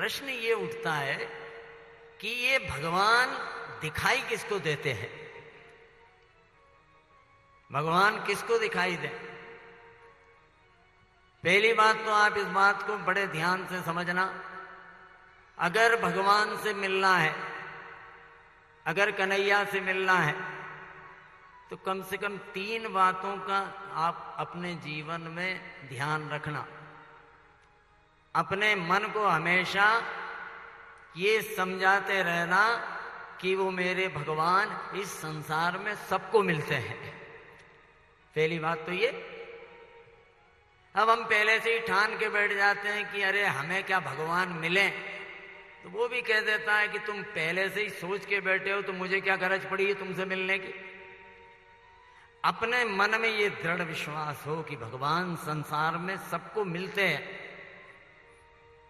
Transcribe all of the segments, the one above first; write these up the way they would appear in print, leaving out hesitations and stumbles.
प्रश्न ये उठता है कि ये भगवान दिखाई किसको देते हैं? भगवान किसको दिखाई दे? पहली बात तो आप इस बात को बड़े ध्यान से समझना, अगर भगवान से मिलना है, अगर कन्हैया से मिलना है, तो कम से कम 3 बातों का आप अपने जीवन में ध्यान रखना। अपने मन को हमेशा ये समझाते रहना कि वो मेरे भगवान इस संसार में सबको मिलते हैं। पहली बात तो ये। अब हम पहले से ही ठान के बैठ जाते हैं कि अरे हमें क्या भगवान मिले, तो वो भी कह देता है कि तुम पहले से ही सोच के बैठे हो, तो मुझे क्या गरज पड़ी है तुमसे मिलने की। अपने मन में ये दृढ़ विश्वास हो कि भगवान संसार में सबको मिलते हैं।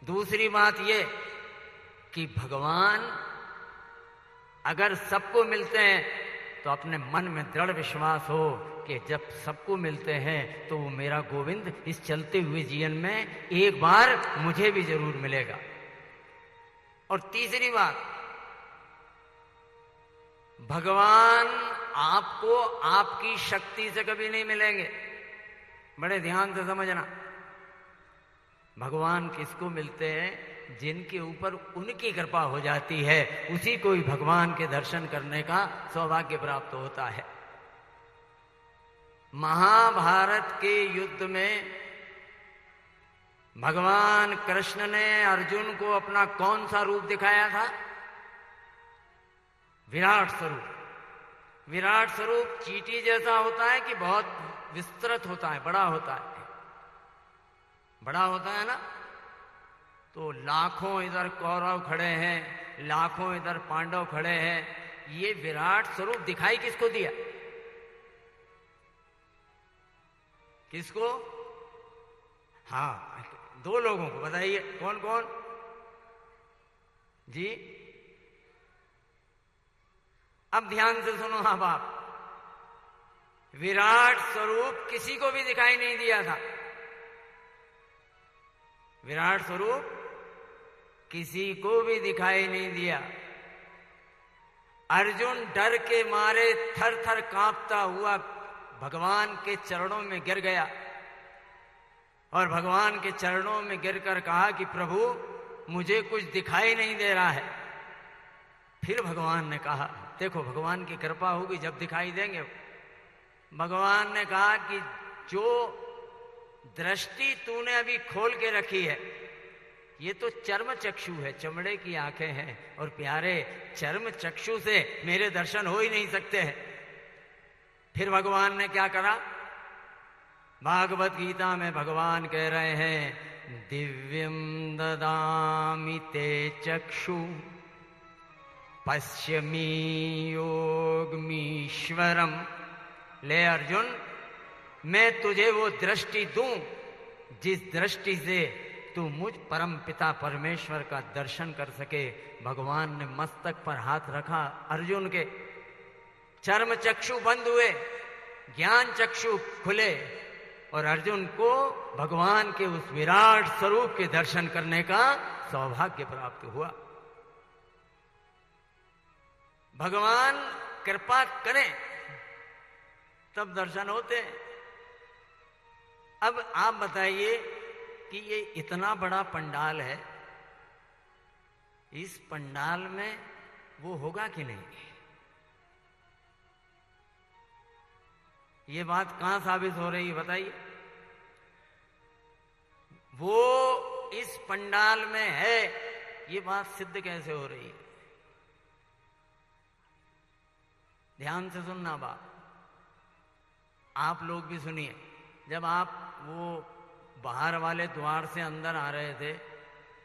दूसरी बात ये कि भगवान अगर सबको मिलते हैं तो अपने मन में दृढ़ विश्वास हो कि जब सबको मिलते हैं तो वो मेरा गोविंद इस चलते हुए जीवन में एक बार मुझे भी जरूर मिलेगा। और तीसरी बात, भगवान आपको आपकी शक्ति से कभी नहीं मिलेंगे। बड़े ध्यान से समझना, भगवान किसको मिलते हैं? जिनके ऊपर उनकी कृपा हो जाती है, उसी को ही भगवान के दर्शन करने का सौभाग्य प्राप्त होता है। महाभारत के युद्ध में भगवान कृष्ण ने अर्जुन को अपना कौन सा रूप दिखाया था? विराट स्वरूप। विराट स्वरूप चींटी जैसा होता है कि बहुत विस्तृत होता है, बड़ा होता है? बड़ा होता है ना। तो लाखों इधर कौरव खड़े हैं, लाखों इधर पांडव खड़े हैं, ये विराट स्वरूप दिखाई किसको दिया? किसको? हाँ, 2 लोगों को। बताइए कौन कौन जी? अब ध्यान से सुनो। हाँ बाप, विराट स्वरूप किसी को भी दिखाई नहीं दिया था। विराट स्वरूप किसी को भी दिखाई नहीं दिया। अर्जुन डर के मारे थर थर कांपता हुआ भगवान के चरणों में गिर गया और भगवान के चरणों में गिरकर कहा कि प्रभु मुझे कुछ दिखाई नहीं दे रहा है। फिर भगवान ने कहा, देखो भगवान की कृपा होगी जब दिखाई देंगे। भगवान ने कहा कि जो दृष्टि तूने अभी खोल के रखी है, ये तो चर्म चक्षु है, चमड़े की आंखें हैं, और प्यारे चर्म चक्षु से मेरे दर्शन हो ही नहीं सकते हैं। फिर भगवान ने क्या करा? भागवत गीता में भगवान कह रहे हैं, दिव्यम ददामि ते चक्षु पश्यमि योगमीश्वरम। ले अर्जुन, मैं तुझे वो दृष्टि दूं जिस दृष्टि से तू मुझ परम पिता परमेश्वर का दर्शन कर सके। भगवान ने मस्तक पर हाथ रखा अर्जुन के, चर्म चक्षु बंद हुए, ज्ञान चक्षु खुले और अर्जुन को भगवान के उस विराट स्वरूप के दर्शन करने का सौभाग्य प्राप्त हुआ। भगवान कृपा करें तब दर्शन होते हैं। अब आप बताइए कि ये इतना बड़ा पंडाल है, इस पंडाल में वो होगा कि नहीं? ये बात कहां साबित हो रही है बताइए? वो इस पंडाल में है, ये बात सिद्ध कैसे हो रही है? ध्यान से सुनना बात, आप लोग भी सुनिए। जब आप वो बाहर वाले द्वार से अंदर आ रहे थे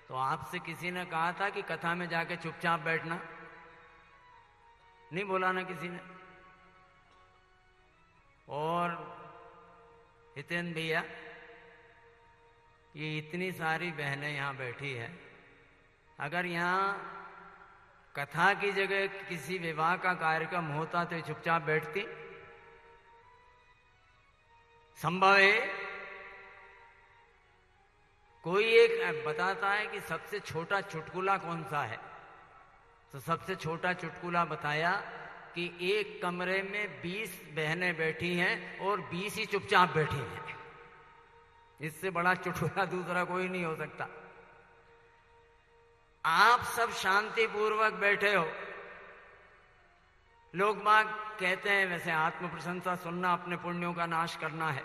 तो आपसे किसी ने कहा था कि कथा में जाके चुपचाप बैठना? नहीं बोला ना किसी ने? और हितेन भैया, ये इतनी सारी बहनें यहां बैठी हैं, अगर यहां कथा की जगह किसी विवाह का कार्यक्रम होता तो चुपचाप बैठती? संभव है? कोई एक बताता है कि सबसे छोटा चुटकुला कौन सा है, तो सबसे छोटा चुटकुला बताया कि एक कमरे में 20 बहनें बैठी हैं और 20 ही चुपचाप बैठी हैं। इससे बड़ा चुटकुला दूसरा कोई नहीं हो सकता। आप सब शांतिपूर्वक बैठे हो, लोग बाग कहते हैं, वैसे आत्म प्रशंसा सुनना अपने पुण्यों का नाश करना है,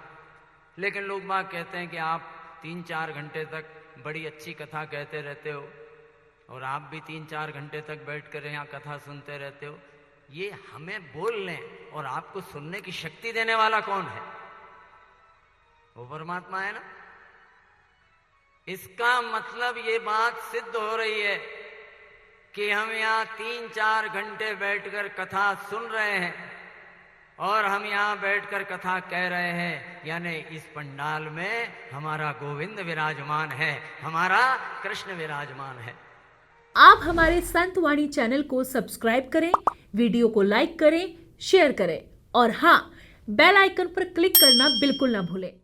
लेकिन लोग बाग कहते हैं कि आप 3-4 घंटे तक बड़ी अच्छी कथा कहते रहते हो और आप भी 3-4 घंटे तक बैठकर यहाँ कथा सुनते रहते हो। ये हमें बोलने और आपको सुनने की शक्ति देने वाला कौन है? वो परमात्मा है ना। इसका मतलब ये बात सिद्ध हो रही है कि हम यहाँ 3-4 घंटे बैठकर कथा सुन रहे हैं और हम यहाँ बैठकर कथा कह रहे हैं, यानी इस पंडाल में हमारा गोविंद विराजमान है, हमारा कृष्ण विराजमान है। आप हमारे संत वाणी चैनल को सब्सक्राइब करें, वीडियो को लाइक करें, शेयर करें और हाँ, बेल आइकन पर क्लिक करना बिल्कुल ना भूलें।